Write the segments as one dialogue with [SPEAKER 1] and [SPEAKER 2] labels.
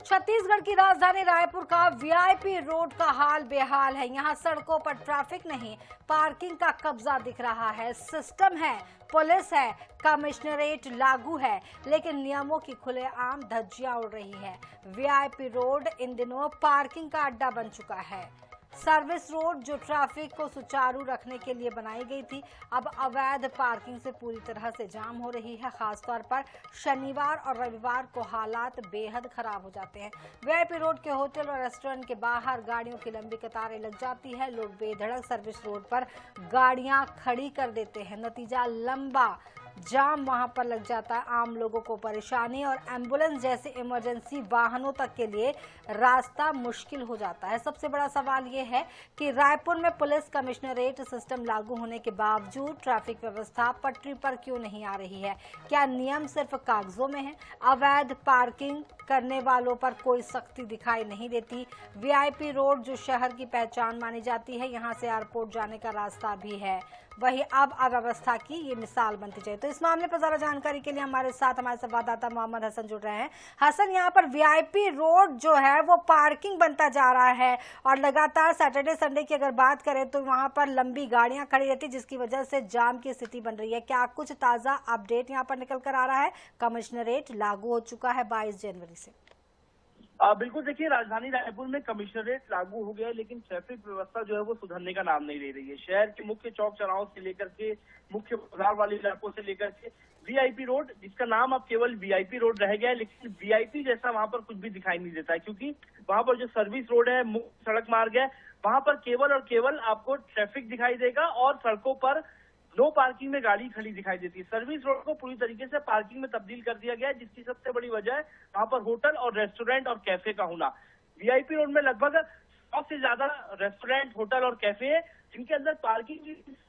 [SPEAKER 1] छत्तीसगढ़ की राजधानी रायपुर का वीआईपी रोड का हाल बेहाल है। यहाँ सड़कों पर ट्रैफिक नहीं, पार्किंग का कब्जा दिख रहा है। सिस्टम है, पुलिस है, कमिश्नरेट लागू है, लेकिन नियमों की खुलेआम धज्जियां उड़ रही है। वीआईपी रोड इन दिनों पार्किंग का अड्डा बन चुका है। सर्विस रोड जो ट्रैफिक को सुचारू रखने के लिए बनाई गई थी, अब अवैध पार्किंग से पूरी तरह से जाम हो रही है। खासतौर पर शनिवार और रविवार को हालात बेहद खराब हो जाते हैं। वीआईपी रोड के होटल और रेस्टोरेंट के बाहर गाड़ियों की लंबी कतारें लग जाती है। लोग बेधड़क सर्विस रोड पर गाड़ियां खड़ी कर देते हैं। नतीजा लंबा जाम वहां पर लग जाता है। आम लोगों को परेशानी और एम्बुलेंस जैसे इमरजेंसी वाहनों तक के लिए रास्ता मुश्किल हो जाता है। सबसे बड़ा सवाल ये है कि रायपुर में पुलिस कमिश्नरेट सिस्टम लागू होने के बावजूद ट्रैफिक व्यवस्था पटरी पर क्यों नहीं आ रही है? क्या नियम सिर्फ कागजों में है? अवैध पार्किंग करने वालों पर कोई सख्ती दिखाई नहीं देती। वीआईपी रोड जो शहर की पहचान मानी जाती है, यहाँ से एयरपोर्ट जाने का रास्ता भी है, वही अब अव्यवस्था की ये मिसाल बनती जाए। तो इस मामले पर ज्यादा जानकारी के लिए हमारे साथ हमारे संवाददाता मोहम्मद हसन जुड़ रहे हैं। हसन, यहाँ पर वीआईपी रोड जो है वो पार्किंग बनता जा रहा है और लगातार सैटरडे संडे की अगर बात करें तो वहां पर लंबी गाड़ियां खड़ी रहती, जिसकी वजह से जाम की स्थिति बन रही है। क्या कुछ ताजा अपडेट यहाँ पर निकल कर आ रहा है? कमिश्नरेट लागू हो चुका है 22 जनवरी से।
[SPEAKER 2] बिल्कुल, देखिए, राजधानी रायपुर में कमिश्नरेट लागू हो गया है, लेकिन ट्रैफिक व्यवस्था जो है वो सुधरने का नाम नहीं ले रही है। शहर के मुख्य चौक चौराहों से लेकर के मुख्य बाजार वाले इलाकों से लेकर के वीआईपी रोड, जिसका नाम अब केवल वीआईपी रोड रह गया है, लेकिन वीआईपी जैसा वहां पर कुछ भी दिखाई नहीं देता है, क्योंकि वहां पर जो सर्विस रोड है, मुख्य सड़क मार्ग है, वहां पर केवल और केवल आपको ट्रैफिक दिखाई देगा और सड़कों पर नो पार्किंग में गाड़ी खड़ी दिखाई देती है। सर्विस रोड को पूरी तरीके से पार्किंग में तब्दील कर दिया गया है, जिसकी सबसे बड़ी वजह है वहां पर होटल और रेस्टोरेंट और कैफे का होना। वीआईपी रोड में लगभग 100 से ज्यादा रेस्टोरेंट, होटल और कैफे है, जिनके अंदर पार्किंग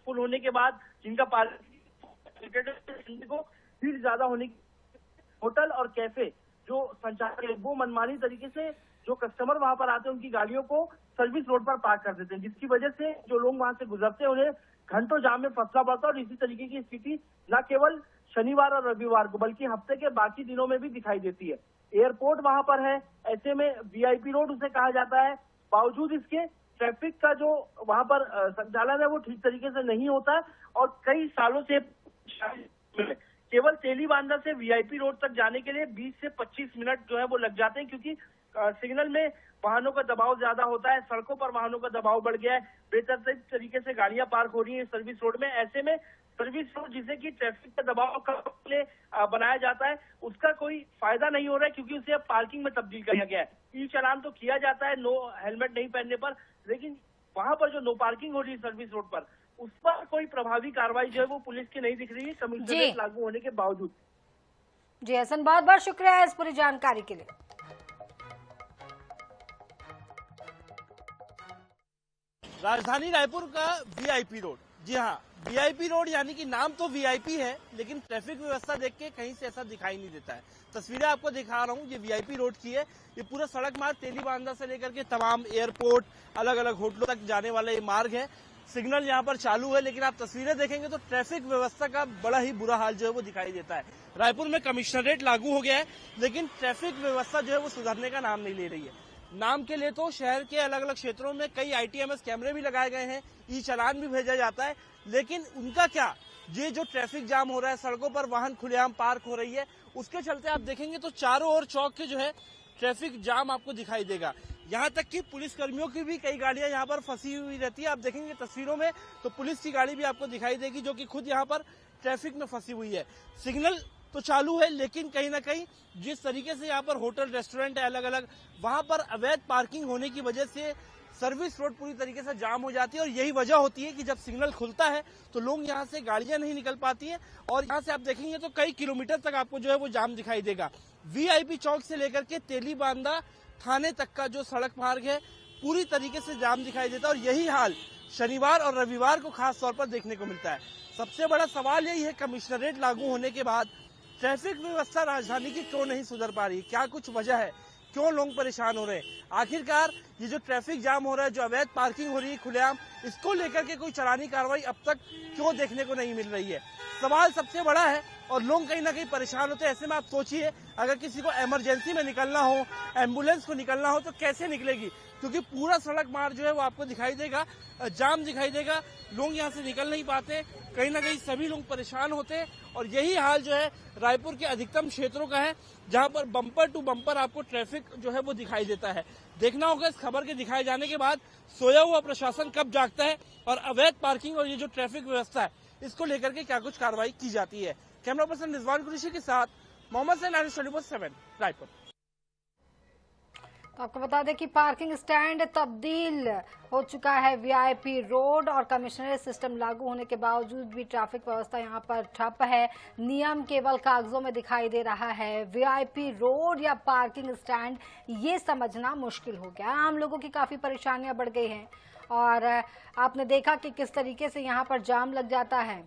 [SPEAKER 2] फुल होने के बाद जिनका पार्किंग को भीड़ ज्यादा होने की होटल और कैफे जो संचालक है वो मनमानी तरीके से जो कस्टमर वहां पर आते हैं उनकी गाड़ियों को सर्विस रोड पर पार्क कर देते हैं, जिसकी वजह से जो लोग वहां से गुजरते हैं उन्हें घंटों जाम में फंसना पड़ता है। और इसी तरीके की स्थिति न केवल शनिवार और रविवार को बल्कि हफ्ते के बाकी दिनों में भी दिखाई देती है। एयरपोर्ट वहां पर है, ऐसे में वीआईपी रोड उसे कहा जाता है। बावजूद इसके ट्रैफिक का जो वहां पर संचालन है वो ठीक तरीके से नहीं होता है और कई सालों से केवल तेलीबांधा से वीआईपी रोड तक जाने के लिए 20 से 25 मिनट जो है वो लग जाते हैं, क्योंकि सिग्नल में वाहनों का दबाव ज्यादा होता है, सड़कों पर वाहनों का दबाव बढ़ गया है, बेतरतीब तरीके से गाड़ियां पार्क हो रही है सर्विस रोड में। ऐसे में सर्विस रोड जिसे कि ट्रैफिक का दबाव कम ले बनाया जाता है, उसका कोई फायदा नहीं हो रहा है, क्योंकि उसे अब पार्किंग में तब्दील किया गया है। ई चालान तो किया जाता है नो हेलमेट नहीं पहनने पर, लेकिन वहां पर जो नो पार्किंग हो रही है सर्विस रोड पर, उस पर कोई प्रभावी कार्रवाई जो है वो पुलिस की नहीं दिख रही है, कमिश्नरेट लागू होने के बावजूद।
[SPEAKER 1] जी हसन, बहुत बहुत शुक्रिया इस पूरी जानकारी के लिए।
[SPEAKER 3] राजधानी रायपुर का वीआईपी रोड, जी हाँ, वीआईपी रोड यानी कि नाम तो वीआईपी है, लेकिन ट्रैफिक व्यवस्था देख के कहीं से ऐसा दिखाई नहीं देता है। तस्वीरें आपको दिखा रहा हूँ, ये वीआईपी रोड की है। ये पूरा सड़क मार्ग तेलीबांधा से लेकर के तमाम एयरपोर्ट, अलग अलग होटलों तक जाने वाला ये मार्ग है। सिग्नल यहाँ पर चालू है, लेकिन आप तस्वीरें देखेंगे तो ट्रैफिक व्यवस्था का बड़ा ही बुरा हाल जो है वो दिखाई देता है। रायपुर में कमिश्नरेट लागू हो गया है, लेकिन ट्रैफिक व्यवस्था जो है वो सुधरने का नाम नहीं ले रही है। नाम के लिए तो शहर के अलग अलग क्षेत्रों में कई आईटीएमएस कैमरे भी लगाए गए हैं, ई चालान भी भेजा जाता है, लेकिन उनका क्या, ये जो ट्रैफिक जाम हो रहा है, सड़कों पर वाहन खुलेआम पार्क हो रही है, उसके चलते आप देखेंगे तो चारों ओर चौक के जो है ट्रैफिक जाम आपको दिखाई देगा। यहाँ तक कि पुलिस कर्मियों की भी कई गाड़ियां यहाँ पर फंसी हुई रहती है। आप देखेंगे तस्वीरों में तो पुलिस की गाड़ी भी आपको दिखाई देगी, जो कि खुद यहाँ पर ट्रैफिक में फंसी हुई है। सिग्नल तो चालू है, लेकिन कहीं ना कहीं जिस तरीके से यहाँ पर होटल, रेस्टोरेंट है अलग अलग, वहां पर अवैध पार्किंग होने की वजह से सर्विस रोड पूरी तरीके से जाम हो जाती है। और यही वजह होती है कि जब सिग्नल खुलता है तो लोग यहाँ से गाड़ियां नहीं निकल पाती है और यहाँ से आप देखेंगे तो कई किलोमीटर तक आपको जो है वो जाम दिखाई देगा। वीआईपी चौक से लेकर के तेलीबांधा थाने तक का जो सड़क मार्ग है पूरी तरीके से जाम दिखाई देता है और यही हाल शनिवार और रविवार को खास तौर पर देखने को मिलता है। सबसे बड़ा सवाल यही है, कमिश्नरेट लागू होने के बाद ट्रैफिक व्यवस्था राजधानी की क्यों नहीं सुधर पा रही? क्या कुछ वजह है? क्यों लोग परेशान हो रहे हैं? आखिरकार ये जो ट्रैफिक जाम हो रहा है, जो अवैध पार्किंग हो रही है खुलेआम, इसको लेकर के कोई चलानी कार्रवाई अब तक क्यों देखने को नहीं मिल रही है? सवाल सबसे बड़ा है और लोग कहीं ना कहीं परेशान होते हैं। ऐसे में आप सोचिए, अगर किसी को इमरजेंसी में निकलना हो, एम्बुलेंस को निकलना हो तो कैसे निकलेगी, क्योंकि पूरा सड़क मार्ग जो है वो आपको दिखाई देगा, जाम दिखाई देगा, लोग यहाँ से निकल नहीं पाते, कहीं ना कहीं सभी लोग परेशान होते। और यही हाल जो है रायपुर के अधिकतम क्षेत्रों का है, जहां पर बम्पर टू बम्पर आपको ट्रैफिक जो है वो दिखाई देता है। देखना होगा इस खबर के दिखाए जाने के बाद सोया हुआ प्रशासन कब जागता है और अवैध पार्किंग और ये जो ट्रैफिक व्यवस्था है इसको लेकर के क्या कुछ कार्रवाई की जाती है। कैमरा पर्सन रिजवान कुरैशी के साथ मोहम्मद सैन, 7 रायपुर।
[SPEAKER 1] तो आपको बता दें कि पार्किंग स्टैंड तब्दील हो चुका है वीआईपी रोड और कमिश्नरेट सिस्टम लागू होने के बावजूद भी ट्रैफिक व्यवस्था यहां पर ठप है। नियम केवल कागजों में दिखाई दे रहा है। वीआईपी रोड या पार्किंग स्टैंड ये समझना मुश्किल हो गया। आम लोगों की काफी परेशानियां बढ़ गई हैं और आपने देखा कि किस तरीके से यहां पर जाम लग जाता है।